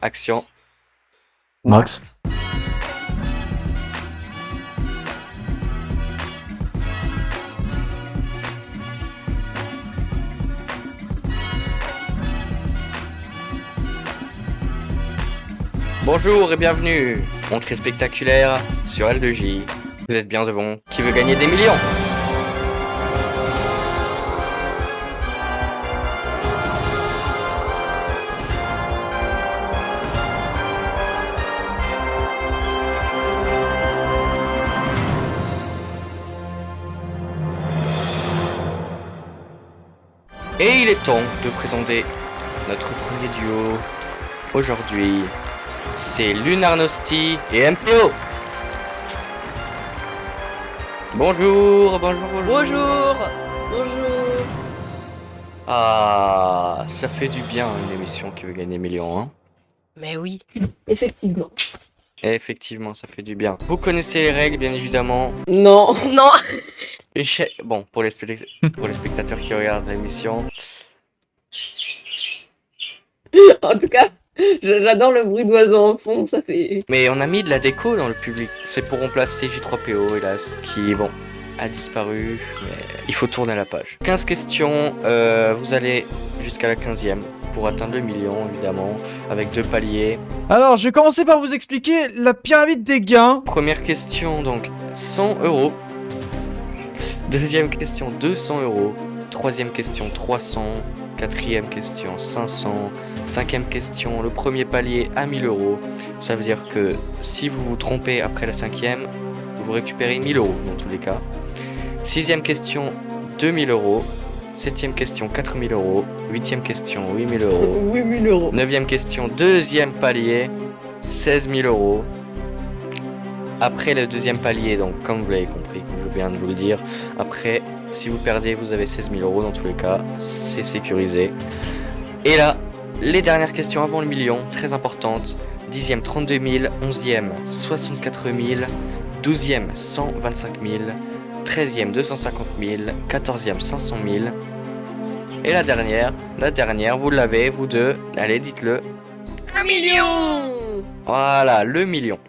Action. Max. Bonjour et bienvenue. Entrée spectaculaire sur L2J. Vous êtes bien devant Qui veut gagner des millions? Et il est temps de présenter notre premier duo aujourd'hui. C'est Lunarnosti et MPO. Bonjour. Bonjour. Ah, ça fait du bien une émission qui veut gagner millions, hein. Mais oui. Effectivement. Et effectivement, ça fait du bien. Vous connaissez les règles, bien évidemment. Non. Non. Bon, pour les spectateurs qui regardent l'émission. En tout cas, j'adore le bruit d'oiseaux en fond, ça fait... Mais on a mis de la déco dans le public. C'est pour remplacer J3PO, hélas, qui, bon, a disparu. Mais il faut tourner la page. 15 questions, vous allez jusqu'à la 15e pour atteindre le million, évidemment, avec 2 paliers. Alors, je vais commencer par vous expliquer la pyramide des gains. Première question, donc, 100 euros. Deuxième question, 200 euros. Troisième question, 300. Quatrième question, 500. Cinquième question, le premier palier à 1000 euros. Ça veut dire que si vous vous trompez après la cinquième, vous récupérez 1000 euros dans tous les cas. Sixième question, 2000 euros. Septième question, 4000 euros. Huitième question, 8000 euros. 8000 euros. Neuvième question, deuxième palier, 16 000 euros. Après le deuxième palier, donc comme vous l'avez compris, comme je viens de vous le dire, après, si vous perdez, vous avez 16 000 euros dans tous les cas, c'est sécurisé. Et là, les dernières questions avant le million, très importantes. 10e, 32 000, 11e, 64 000, 12e, 125 000, 13e, 250 000, 14e, 500 000. Et la dernière, vous l'avez, vous deux, allez, dites-le. 1 million. Voilà, le million.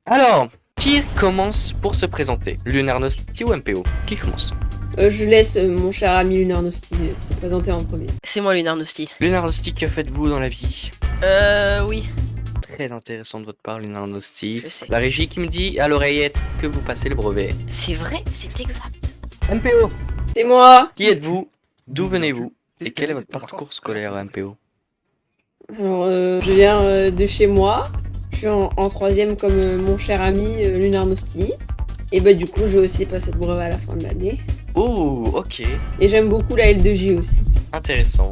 Alors, qui commence pour se présenter? Lunarnosti ou MPO? Qui commence? Je laisse mon cher ami Lunarnosti se présenter en premier. C'est moi Lunarnosti. Lunarnosti, que faites-vous dans la vie? Oui. Très intéressant de votre part, Lunarnosti. Je sais. La régie qui me dit à l'oreillette que vous passez le brevet. C'est vrai, c'est exact. MPO, C'est moi. qui êtes-vous? D'où venez-vous? Et quel est votre parcours scolaire, MPO? Alors, je viens de chez moi. Je suis en troisième comme mon cher ami Lunarnosti. Et bah du coup, je vais aussi passer le brevet à la fin de l'année. Oh, ok. Et j'aime beaucoup la L2J aussi. Intéressant.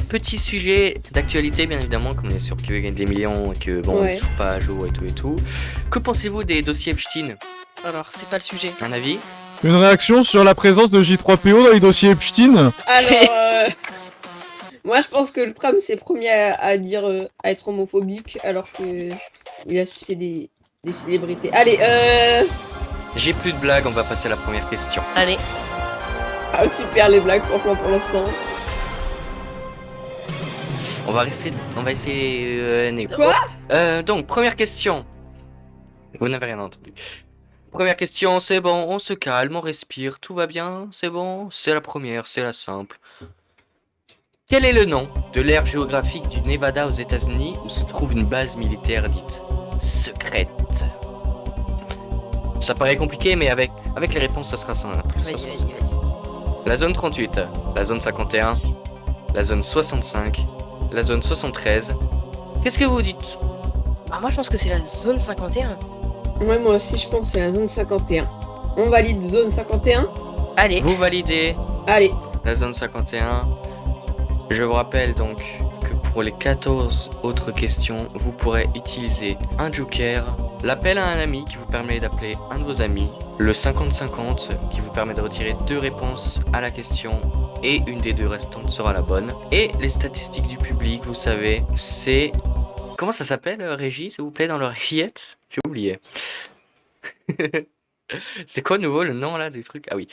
Petit sujet d'actualité, bien évidemment, comme on est sûr qu'il veut gagner des millions et que bon, Ouais. on joue pas à jour et tout. Que pensez-vous des dossiers Epstein? Alors, c'est pas le sujet. Un avis? Une réaction sur la présence de J3PO dans les dossiers Epstein. Alors, moi je pense que le Trump c'est premier à dire à être homophobique alors que il a sucé des célébrités. Allez, J'ai plus de blagues, on va passer à la première question. Allez. ah, super les blagues pour moi pour l'instant. On va essayer. Quoi? Donc, première question. Vous n'avez rien entendu. Première question, c'est bon, on se calme, on respire, tout va bien, c'est bon. C'est la première, c'est la simple. Quel est le nom de l'aire géographique du Nevada aux États-Unis où se trouve une base militaire dite secrète? Ça paraît compliqué, mais avec les réponses, ça sera simple. Vas-y. La zone 38, la zone 51, la zone 65, la zone 73. Qu'est-ce que vous dites? Bah, moi, je pense que c'est la zone 51. Ouais, moi aussi je pense que c'est la zone 51. On valide zone 51. Allez. Vous validez Allez, la zone 51. Je vous rappelle donc que pour les 14 autres questions, vous pourrez utiliser un joker, l'appel à un ami qui vous permet d'appeler un de vos amis, le 50-50 qui vous permet de retirer 2 réponses à la question et une des 2 restantes sera la bonne. Et les statistiques du public, vous savez, c'est... Comment ça s'appelle, Régie, s'il vous plaît, dans l'oreillette? J'ai oublié. C'est quoi nouveau le nom là du truc? Ah oui.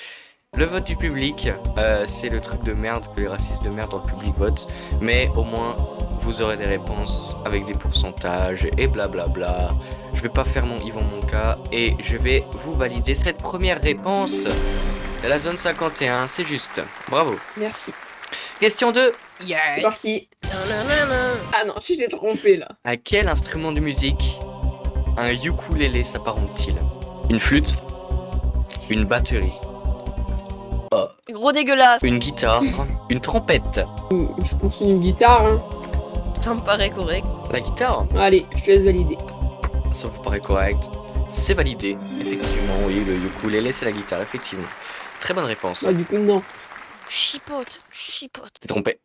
le vote du public, c'est le truc de merde que les racistes de merde dans le public votent. Mais au moins, vous aurez des réponses avec des pourcentages et blablabla. Je vais pas faire mon Yvon Monca et je vais vous valider cette première réponse de la zone 51. C'est juste. Bravo. Merci. Question 2. C'est Yes. parti. Nanana. Ah non, je t'ai trompé là. À quel instrument de musique un ukulélé s'apparente-t-il? Une flûte? Une batterie? Gros dégueulasse. Une guitare? Une trompette? Je pense une guitare. Hein. Ça me paraît correct. La guitare? Allez, je te laisse valider. Ça vous paraît correct? C'est validé. Effectivement, oui, le ukulélé c'est la guitare, effectivement. Très bonne réponse. Bah, du coup, non. Chipote, chipote. T'es trompé.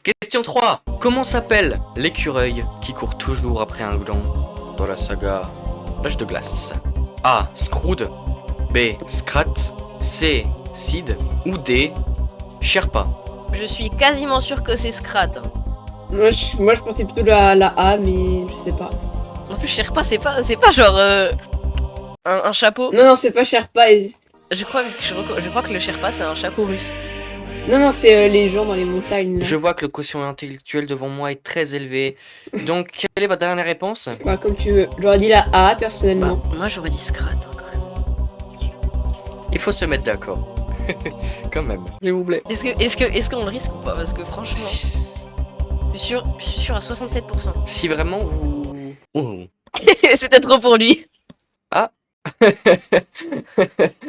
Question 3. Comment s'appelle l'écureuil qui court toujours après un gland dans la saga L'âge de glace? A. Scrood. B. Scrat. C. Sid. Ou D. Sherpa. Je suis quasiment sûr que c'est Scrat. Hein. Moi, je pensais plutôt la A, mais je sais pas. En plus, Sherpa, c'est pas genre un chapeau. Non, c'est pas Sherpa. Je crois que le Sherpa, c'est un chapeau russe. Non, c'est les gens dans les montagnes. Là. Je vois que le quotient intellectuel devant moi est très élevé. Donc, quelle est votre dernière réponse? Bah, comme tu veux. J'aurais dit la A, personnellement. Moi, j'aurais dit Scrat, hein, quand même. Il faut se mettre d'accord. Quand même. S'il vous plaît. Est-ce qu'on le risque ou pas? Parce que franchement, je suis sûr à 67%. Si vraiment vous... Oh. C'était trop pour lui.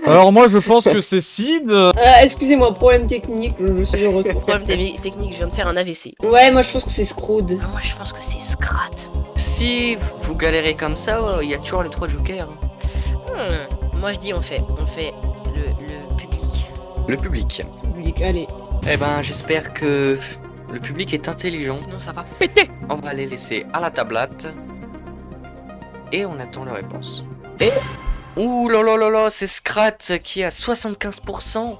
Alors moi je pense que c'est Sid. Excusez-moi, problème technique, je suis de retour. Problème technique, je viens de faire un AVC. Ouais, moi, je pense que c'est Scrood. Ah, moi, je pense que c'est Scrat. Si vous galérez comme ça, il y a toujours les 3 jokers. Moi, je dis on fait le public. Le public. Public, allez. Eh ben, j'espère que le public est intelligent. Sinon, ça va péter. On va les laisser à la tablette. Et on attend la réponse. Et... Ouh là là là là, c'est Scrat qui a 75%.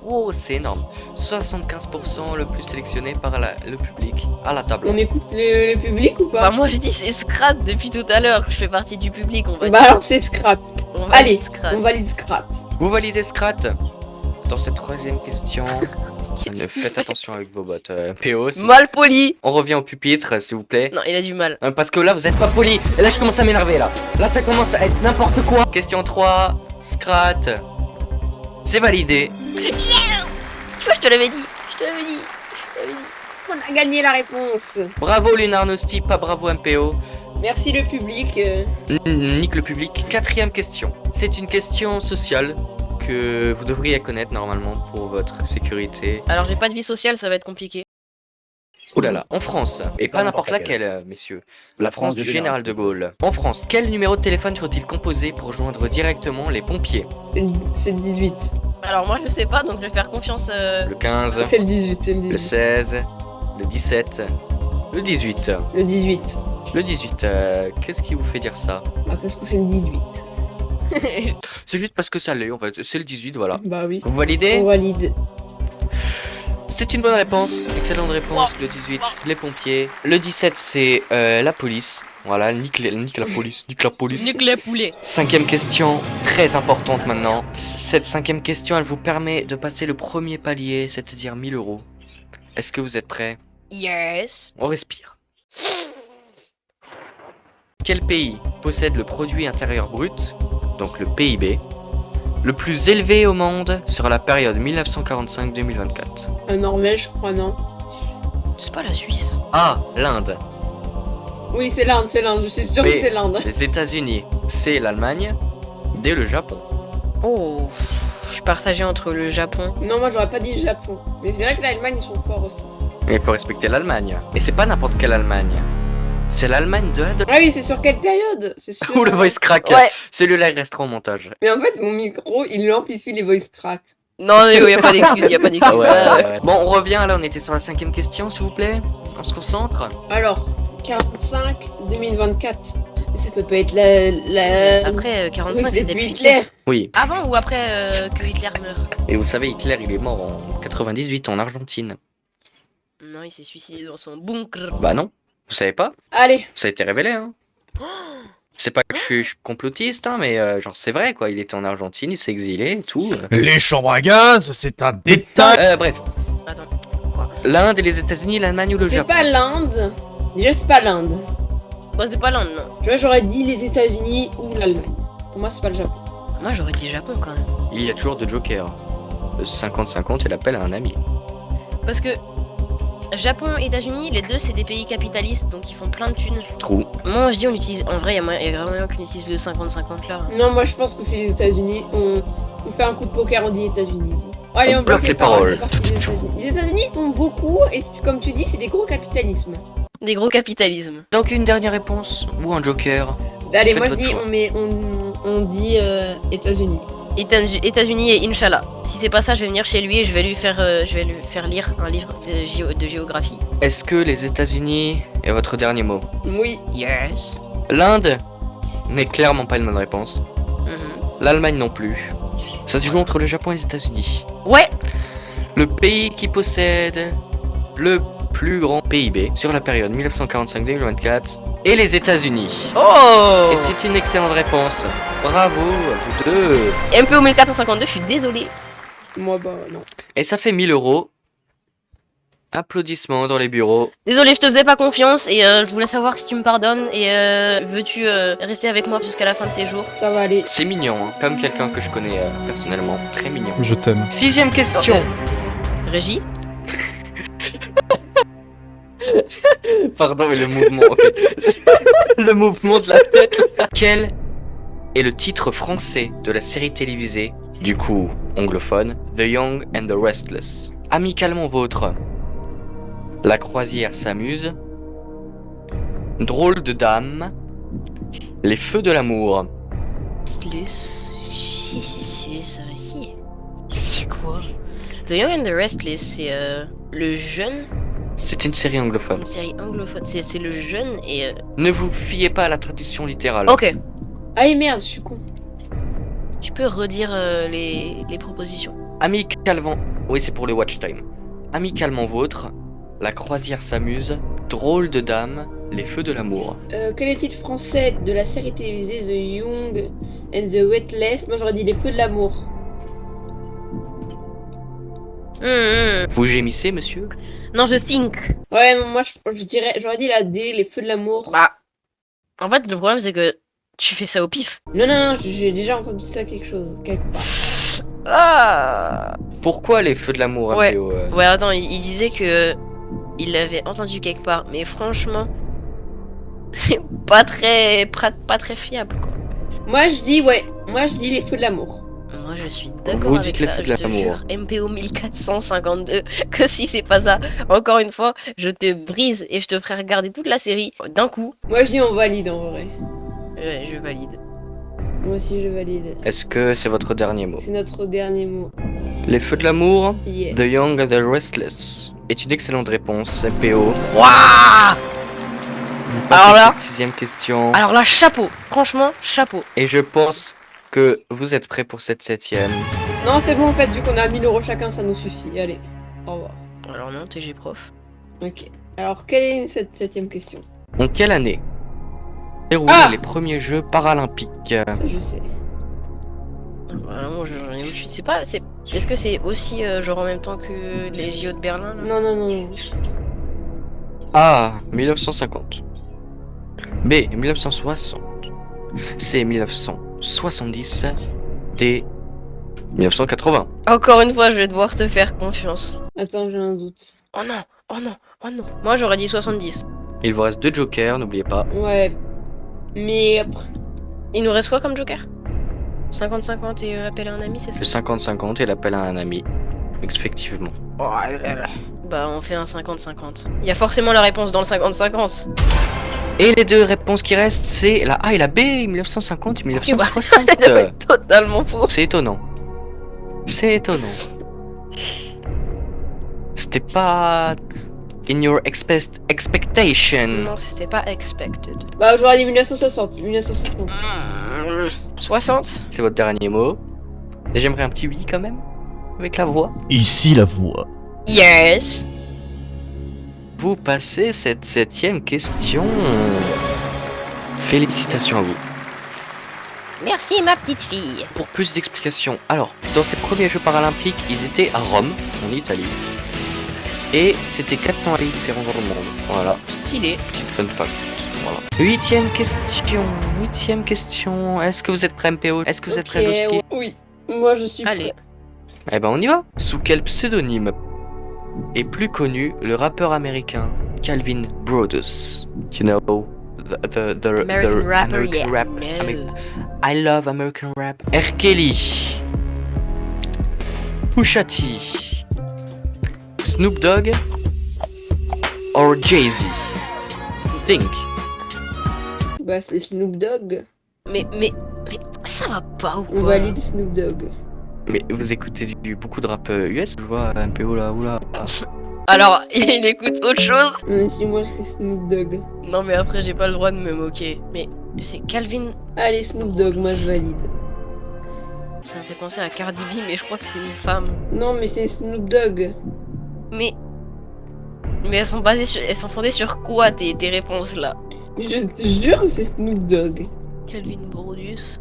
Oh, c'est énorme. 75% le plus sélectionné par le public à la table. On écoute le public ou Bah, pas? moi, je dis c'est Scrat depuis tout à l'heure que je fais partie du public. On va Bah, alors c'est Scrat. on va Allez, dire Scrat. on valide Scrat. Vous validez Scrat? Dans cette 3e question, Qu'est-ce qu'il faites fait attention avec vos bottes. PO, Mal poli. on revient au pupitre, s'il vous plaît. Non, il a du mal. Parce que là, vous êtes pas poli. Et là, je commence à m'énerver, là. Là, ça commence à être n'importe quoi. Question 3, Scrat. C'est validé. Tu vois, je te l'avais dit. Je te l'avais dit. On a gagné la réponse. Bravo, Lunar Nosti, pas bravo, MPO. Merci le public. Nique le public. 4e question. C'est une question sociale que vous devriez connaître normalement pour votre sécurité. Alors, j'ai pas de vie sociale, ça va être compliqué. Ouh là là, en France, et pas n'importe laquelle, messieurs. La France du général de Gaulle. En France, quel numéro de téléphone faut-il composer pour joindre directement les pompiers? C'est le 18. Alors, moi, je sais pas, donc je vais faire confiance. Le 15, C'est le 18, c'est le le 18. 16, le 17, le 18. Le 18. Le 18, qu'est-ce qui vous fait dire ça? Bah, parce que c'est le 18. C'est juste parce que ça l'est, en fait. C'est le 18, voilà. Bah oui. Vous validez? On valide. C'est une bonne réponse, excellente réponse. Le 18, les pompiers. Le 17, c'est la police. Voilà, nique la police, nique la police. Nique les poulets. 5e question, très importante maintenant. Cette 5e question, elle vous permet de passer le premier palier, c'est-à-dire 1000 €. Est-ce que vous êtes prêts? Yes. On respire. Quel pays possède le produit intérieur brut, donc le PIB, le plus élevé au monde sur la période 1945-2024? Norvège, je crois, non? C'est pas la Suisse. A. L'Inde. Oui, c'est l'Inde, je suis sûr que B. c'est l'Inde. Les États-Unis. C. L'Allemagne. D. Le Japon. Oh. Je suis partagée entre le Japon. Non, moi j'aurais pas dit le Japon. Mais c'est vrai que l'Allemagne, ils sont forts aussi. Mais il faut respecter l'Allemagne. Et c'est pas n'importe quelle Allemagne. C'est l'Allemagne de... Ah oui, c'est sur quelle période? C'est sûr. Ouh, le voice crack. Ouais. Celui-là, il restera au montage. Mais en fait, mon micro, il amplifie les voice cracks. Non, y a pas d'excuse, y a pas d'excuse. Bon, on revient, là, on était sur la 5e question, s'il vous plaît. On se concentre. Alors, 45, 2024. Mais ça peut pas être la... Après, 45, Oui, c'est depuis depuis Hitler. Hitler. Oui. Avant ou après que Hitler meurt? Et vous savez, Hitler, il est mort en 98 en Argentine. Non, il s'est suicidé dans son bunker. Bah non. Vous savez pas? Allez, Ça a été révélé, hein. C'est pas que je suis complotiste, hein, mais genre c'est vrai quoi. Il était en Argentine, il s'est exilé et tout. Les chambres à gaz, c'est un détail. Bref, Attends, quoi? l'Inde et les États-Unis, l'Allemagne ou le C'est Japon. pas l'Inde. Déjà, c'est pas l'Inde. Bah, c'est pas l'Inde, non. Tu vois, j'aurais dit les États-Unis ou l'Allemagne. Pour moi, c'est pas le Japon. Moi, j'aurais dit Japon quand même. Il y a toujours deux jokers. Le 50-50 et l'appel à un ami. Parce que Japon et États-Unis, les deux, c'est des pays capitalistes, donc ils font plein de thunes. Trou. Moi, je dis, on utilise. En vrai, il y a vraiment moyen qu'on utilise le 50-50 là. Non, moi, je pense que c'est les États-Unis. On fait un coup de poker, on dit États-Unis. Allez, On bloque les paroles. C'est parti, les États-Unis. Les États-Unis font beaucoup, et comme tu dis, c'est des gros capitalismes. Des gros capitalismes. Donc une dernière réponse ou un joker. Allez, Faites moi, je votre dis, choix. on dit États-Unis. États-Unis et Inch'Allah. Si c'est pas ça, je vais venir chez lui et je vais lui faire lire un livre de géographie. Est-ce que les États-Unis est votre dernier mot? Oui. Yes. L'Inde n'est clairement pas une bonne réponse. L'Allemagne non plus. Ça se joue entre le Japon et les États-Unis. Ouais. Le pays qui possède le plus grand PIB sur la période 1945-2024 est les États-Unis. Oh. Et c'est une excellente réponse. Bravo à vous deux. MPO 1452, je suis désolé. Moi, bah, non. Et ça fait 1000 euros. Applaudissements dans les bureaux. Désolé, je te faisais pas confiance et je voulais savoir si tu me pardonnes et veux-tu rester avec moi jusqu'à la fin de tes jours. Ça va aller. C'est mignon, hein, comme quelqu'un que je connais personnellement. Très mignon. Je t'aime. 6ème question. Régie. Pardon, mais le mouvement. Ok. Le mouvement de la tête. Quel est le titre français de la série télévisée, du coup anglophone, The Young and the Restless? Amicalement vôtre. La croisière s'amuse. Drôle de dame. Les feux de l'amour. C'est quoi? The Young and the Restless, c'est le jeune. C'est une série anglophone. Une série anglophone. C'est le jeune et. Ne vous fiez pas à la traduction littérale. Ok. Ah, merde, je suis con. Tu peux redire les propositions. Amicalement. Oui, c'est pour le watch time. Amicalement vôtre. La croisière s'amuse. Drôle de dame. Les feux de l'amour. Quel est le titre français de la série télévisée The Young and the Restless? Moi, j'aurais dit Les Feux de l'amour. Vous gémissez, monsieur? Non, je think. Ouais, moi, j'aurais dit la D, Les Feux de l'amour. Bah. En fait, le problème, c'est que tu fais ça au pif. Non, non, non, j'ai déjà entendu ça quelque part. Ah. Pourquoi les feux de l'amour, Ouais. Théo Ouais, attends, il disait que il l'avait entendu quelque part, mais franchement, c'est pas très fiable, quoi. Moi, je dis, ouais. Moi, je dis Les Feux de l'amour. Moi, je suis d'accord Vous avec dites les ça. feux de Je te l'amour. jure, MPO 1452, que si c'est pas ça, encore une fois, je te brise et je te ferai regarder toute la série d'un coup. Moi, je dis on valide en vrai. Ouais, je valide. Moi aussi, je valide. Est-ce que c'est votre dernier mot? C'est notre dernier mot. Les feux de l'amour, Yes. The Young and the Restless, est une excellente réponse, MPO. Waouh. Alors là- Cette 6ème question. Alors là, chapeau. Franchement, chapeau. Et je pense que vous êtes prêts pour cette 7ème. Non, c'est bon, en fait, vu qu'on a 1000 euros chacun, ça nous suffit. Allez, au revoir. Alors non, TG prof. Ok. Alors, quelle est cette 7ème question? En quelle année déroulent Ah les premiers Jeux paralympiques? Ça, je sais. Vraiment, j'en ai aucune. C'est pas. Est-ce que c'est aussi genre en même temps que les JO de Berlin là? Non, non, non. A. 1950. B. 1960. C. 1970. D. 1980. Encore une fois, je vais devoir te faire confiance. Attends, j'ai un doute. Oh non, oh non, oh non. Moi, j'aurais dit 70. Il vous reste 2 jokers, n'oubliez pas. Ouais. Mais après. Il nous reste quoi comme joker? 50-50 et appel à un ami, c'est ça? Le 50-50 et l'appel à un ami. Effectivement. Bah, on fait un 50-50. Il y a forcément la réponse dans le 50-50. Et les deux réponses qui restent, c'est la A et la B, 1950 et Ok, bah, 1960. ça doit être totalement faux. C'est étonnant. C'est étonnant. C'était pas in your expectation. Non, c'était pas expected. Bah, j'aurais dit 1960. 1960. 60? C'est votre dernier mot. Et j'aimerais un petit oui quand même, avec la voix. Ici la voix. Yes. Vous passez cette 7ème question. Félicitations à vous. Merci ma petite fille. Pour plus d'explications, alors, dans ces premiers Jeux paralympiques, ils étaient à Rome, en Italie. Et c'était 400 pays différents dans le monde. Voilà, Stylé. petite fun fact. Voilà. Huitième question. Est-ce que vous êtes prêt, MPO? Est-ce que vous êtes prêt, Ghosty? Oui, moi je suis Allez. prêt. Eh ben on y va. Sous quel pseudonyme est plus connu le rappeur américain Calvin Broadus? You know, the American rapper, American yeah. rap. No. I love American rap. R. Kelly, Pusha T, Snoop Dogg or Jay-Z? Think. Bah c'est Snoop Dogg. Mais ça va pas ou On quoi? valide Snoop Dogg. Mais vous écoutez beaucoup de rap US? Je vois MPO là, oula. Alors, il écoute autre chose? Mais si moi c'est Snoop Dogg. Non mais après j'ai pas le droit de me moquer. Mais c'est Calvin. Allez Snoop Dogg, moi je valide. Ça me fait penser à Cardi B, mais je crois que c'est une femme. Non mais c'est Snoop Dogg. Mais elles sont elles sont fondées sur quoi tes réponses là? Je te jure que c'est Snoop Dogg. Calvin Broadus.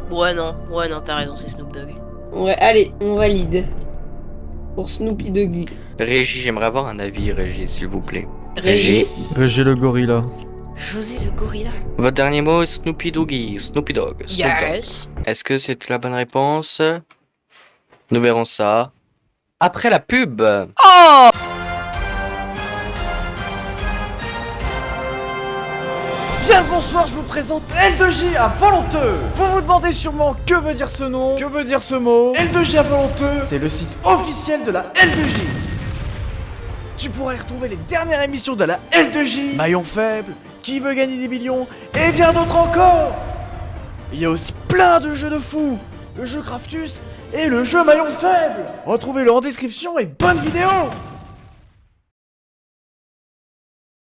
Ouais non, t'as raison, c'est Snoop Dogg. Ouais, allez, on valide. Pour Snoopy Doggy. Régie, j'aimerais avoir un avis, Régie, s'il vous plaît. Régis. Régis le gorilla. José le gorilla. Votre dernier mot est Snoopy Doggy, Snoopy Dogg. Snoop Dogg. Yes. Est-ce que c'est la bonne réponse? Nous verrons ça après la pub. Oh! Bien le bonsoir, je vous présente L2J à Volonteux. Vous vous demandez sûrement que veut dire ce nom, que veut dire ce mot. L2J à Volonteux, c'est le site officiel de la L2J. Tu pourras y retrouver les dernières émissions de la L2J, Maillon Faible, Qui veut gagner des millions, et bien d'autres encore. Il y a aussi plein de jeux de fou, le jeu Craftus et le jeu Maillon Faible. Retrouvez-le en description et bonne vidéo.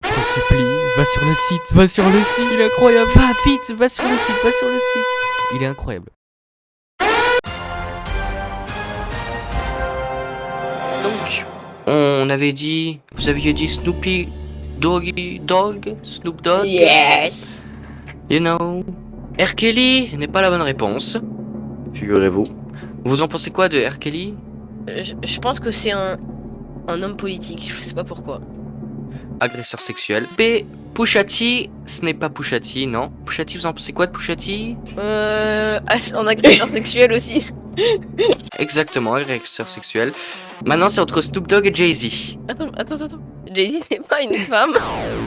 Je t'en supplie, va sur le site, il est incroyable. Va vite, va sur le site. Il est incroyable. Donc, on avait dit, vous aviez dit Snoopy Doggy Dog, Snoop Dogg. Yes. You know. R. Kelly n'est pas la bonne réponse, figurez-vous. Vous en pensez quoi de R. Kelly? Je pense que c'est un homme politique, je sais pas pourquoi. Agresseur sexuel. B. Pusha T, ce n'est pas Pusha T, non. Pusha T, vous en pensez quoi de Pusha T? En agresseur sexuel aussi. Exactement, agresseur sexuel. Maintenant, c'est entre Snoop Dogg et Jay-Z. Attends. Jay-Z n'est pas une femme.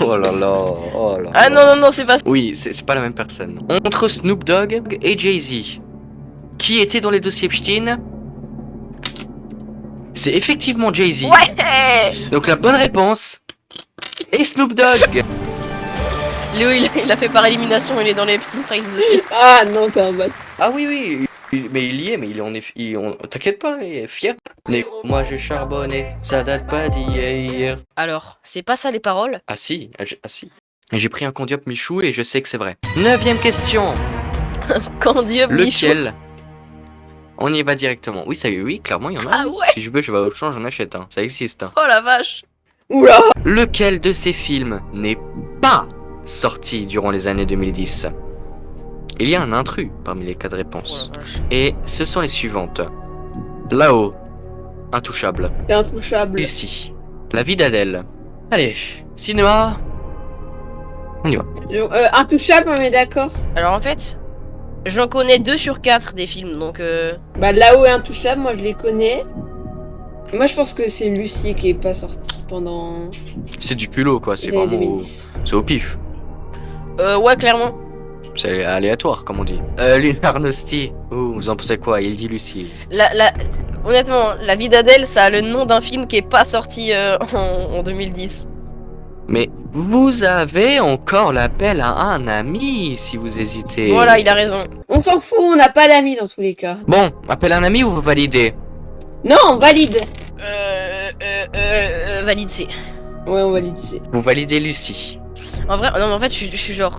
Oh là là, Ah non, c'est pas ça. Oui, c'est pas la même personne. Entre Snoop Dogg et Jay-Z, qui était dans les dossiers Epstein? C'est effectivement Jay-Z. Ouais. Donc la bonne réponse est Snoop Dogg. Léo, il a fait par élimination, il est dans les Epstein Files aussi. Ah non, t'es un bâtard. Ah oui, mais il y est, mais t'inquiète pas, il est fier. Mais moi j'ai charbonné, ça date pas d'hier. Alors, c'est pas ça les paroles? Ah si. Et j'ai pris un Condiop Michou et je sais que c'est vrai. 9ème question. Quand Dieu Michou. Lequel? On y va directement. Oui, oui, clairement, il y en a. Ah ouais. Si je veux, je vais au champ, j'en achète un. Ça existe. Hein. Oh la vache. Oula. Lequel de ces films n'est pas sorti durant les années 2010? Il y a un intrus parmi les 4 réponses. Oh la vache. Et ce sont les suivantes. Là-haut, Intouchable. T'es intouchable. Lucie, La vie d'Adèle. Allez, cinéma. On y va. Intouchable, on est d'accord. Alors en fait, j'en connais 2 sur 4 des films, donc Bah là-haut et Intouchable, moi je les connais. Moi je pense que c'est Lucie qui est pas sortie pendant C'est du culot, quoi. C'est les années vraiment. 2010. C'est au pif. ouais, clairement. C'est aléatoire, comme on dit. Lunar Nosti. Oh, vous en pensez quoi? Il dit Lucie. Honnêtement, La vie d'Adèle, ça a le nom d'un film qui est pas sorti en 2010. Mais vous avez encore l'appel à un ami si vous hésitez. Voilà, il a raison. On s'en fout, on n'a pas d'amis dans tous les cas. Bon, appel à un ami ou vous validez? Non, on valide. Valide C. Ouais, on valide. C'est. Vous validez Lucie. En vrai, non, mais en fait, je suis genre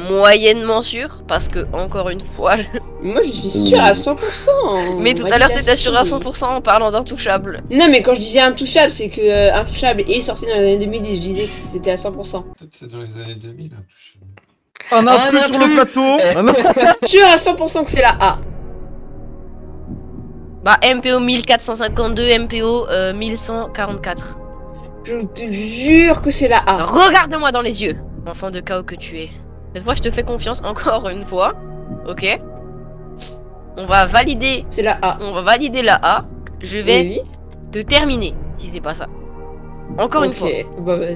moyennement sûr, parce que, encore une fois, Moi, je suis sûre à 100%. mais tout à l'heure t'étais sûr à 100% en parlant d'Intouchable. Non, mais quand je disais Intouchable, c'est que Intouchable est sorti dans les années 2010. Je disais que c'était à 100%. Peut-être c'est dans les années 2000, Intouchable. Un intrus sur le plateau. Sûr à 100% que c'est la A. Bah, MPO 1452, MPO 1144. Je te jure que c'est la A. Regarde-moi dans les yeux, enfant de chaos que tu es. Cette fois, je te fais confiance encore une fois. Ok. On va valider. C'est la A. On va valider la A. Je vais Oui. te terminer si c'est pas ça. Encore une fois. Ok, bah vas-y.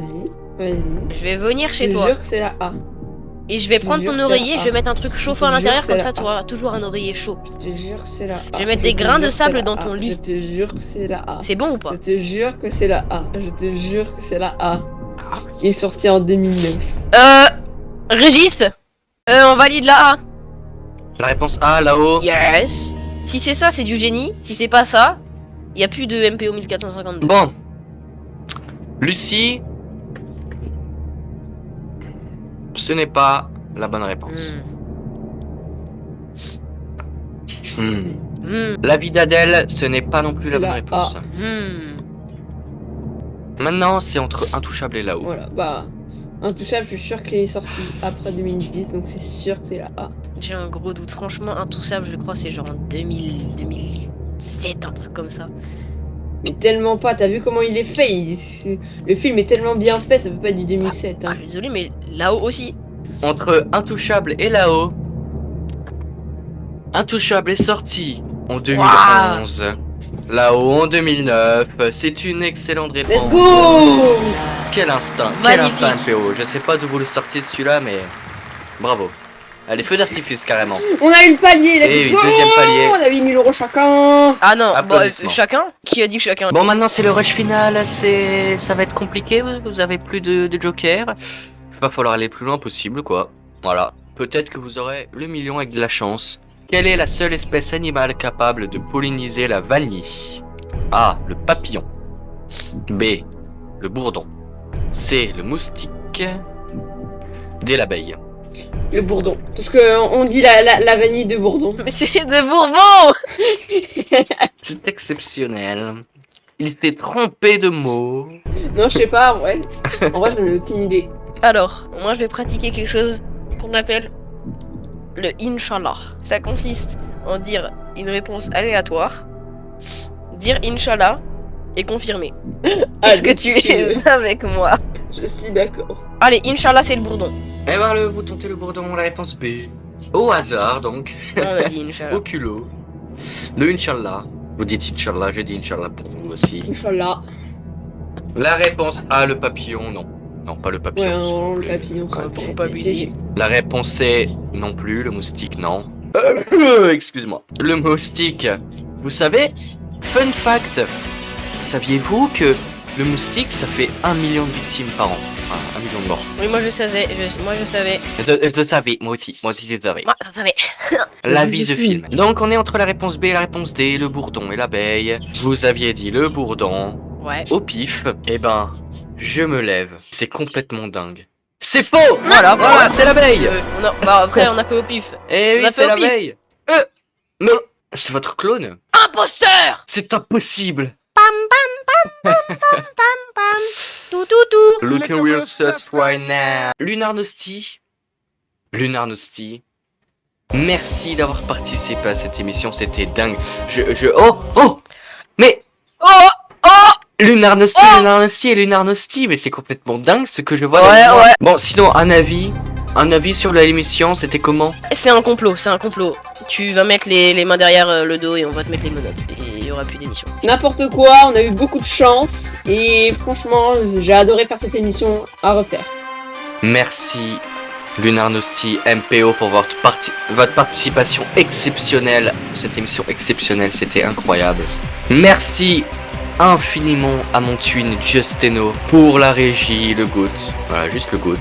Vas-y. Je vais venir chez Je te toi jure que c'est la A. et je vais te prendre jure ton que c'est oreiller. la Je A. vais mettre un truc chauffant à te l'intérieur jure comme que ça, c'est tu la vois, toujours un oreiller chaud. Je te jure que c'est la A. Je vais mettre Je des te grains de jure que sable c'est la dans A. ton lit. Je te jure que c'est la A. C'est bon ou pas? Je te jure que c'est la A. Je te jure que c'est la A. Qui est sortie en 2009. Régis, on valide la A. La réponse A, là-haut. Yes. Si c'est ça, c'est du génie. Si c'est pas ça, il y a plus de MPO 1452. Bon. Lucie. Ce n'est pas la bonne réponse. La vie d'Adèle, ce n'est pas non plus la C'est bonne la réponse. Maintenant, c'est entre Intouchable et là-haut. Voilà, bah. Intouchable, je suis sûr qu'il est sorti après 2010, donc c'est sûr que c'est la A. J'ai un gros doute. Franchement, Intouchable, je crois, c'est genre en 2007, un truc comme ça. Mais tellement pas, t'as vu comment il est fait le film est tellement bien fait, ça peut pas être du 2007. Ah, Hein. je suis désolé, mais là-haut aussi. Entre Intouchable et là-haut. Intouchable est sorti en 2011. Là-haut en 2009. C'est une excellente Let's réponse. go! Quel instinct, Magnifique. quel instinct MPO. Je sais pas d'où vous le sortiez celui-là, mais bravo. Allez, feu d'artifice carrément. On a eu le palier, let's Et oui, go! deuxième palier. On a 8000 € chacun! Ah non, bah, Applaudissements. chacun? Qui a dit chacun? Bon, maintenant c'est le rush final. Ça va être compliqué. Vous avez plus de joker. Il va falloir aller le plus loin possible, quoi. Voilà. Peut-être que vous aurez le million avec de la chance. Quelle est la seule espèce animale capable de polliniser la vanille? A. Le papillon. B. Le bourdon. C. Le moustique. D. L'abeille. Le bourdon. Parce que on dit la vanille de bourdon. Mais c'est de Bourbon! C'est exceptionnel. Il s'est trompé de mots. Non, je sais pas, ouais. En vrai, j'en ai aucune idée. Alors, moi je vais pratiquer quelque chose qu'on appelle le Inch'Allah. Ça consiste en dire une réponse aléatoire, dire Inch'Allah et confirmer. Est-ce que tu es avec moi? Je suis d'accord. Allez, Inch'Allah, c'est le bourdon. Eh ben, vous tentez le bourdon, la réponse B. Au hasard, donc. On a dit Inch'Allah. Au culot. Le Inch'Allah. Vous dites Inch'Allah, j'ai dit Inch'Allah pour vous aussi. Inch'Allah. La réponse A, le papillon, non. Non, pas le papillon. Ouais, s'il vous le plaît. papillon, Ouais, ça Faut pas abuser. La réponse C, non plus. Le moustique, non. Excuse-moi. Le moustique. Vous savez, fun fact. Saviez-vous que le moustique, ça fait 1 million de victimes par an? Enfin, 1 million de morts. Oui, moi je savais. Moi je savais. Je savais, moi aussi je savais. Moi je savais. La vie de film. Donc on est entre la réponse B et la réponse D, le bourdon et l'abeille. Vous aviez dit le bourdon. Ouais. Au pif, eh ben, je me lève. C'est complètement dingue. C'est faux! Voilà, c'est l'abeille! Bah après on a fait au pif. Eh on oui, a fait c'est au pif. l'abeille! Mais c'est votre clone? Imposteur! C'est impossible! Tout tout tout. Looking real sus right now. Lunarnosti. Merci d'avoir participé à cette émission, c'était dingue. Oh! Mais... Oh! Oh! Lunarnosti, mais c'est complètement dingue ce que je vois. Ouais, là-dedans. ouais. Bon, sinon, un avis sur l'émission, c'était comment? C'est un complot, c'est un complot. Tu vas mettre les mains derrière le dos et on va te mettre les menottes. Et il y aura plus d'émission. N'importe quoi, on a eu beaucoup de chance. Et franchement, j'ai adoré faire cette émission à refaire. Merci Lunarnosti MPO pour votre participation exceptionnelle. Cette émission exceptionnelle, c'était incroyable. Merci infiniment à mon twin Justino pour la régie, le goût. Voilà, juste le goût.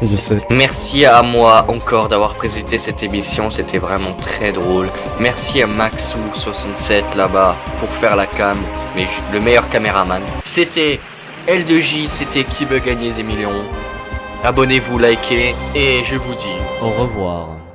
Je sais. Merci à moi encore d'avoir présenté cette émission, c'était vraiment très drôle. Merci à Maxou67 là-bas pour faire la cam, mais le meilleur caméraman. C'était L2J, c'était qui veut gagner des millions. abonnez-vous, likez, et je vous dis Au revoir.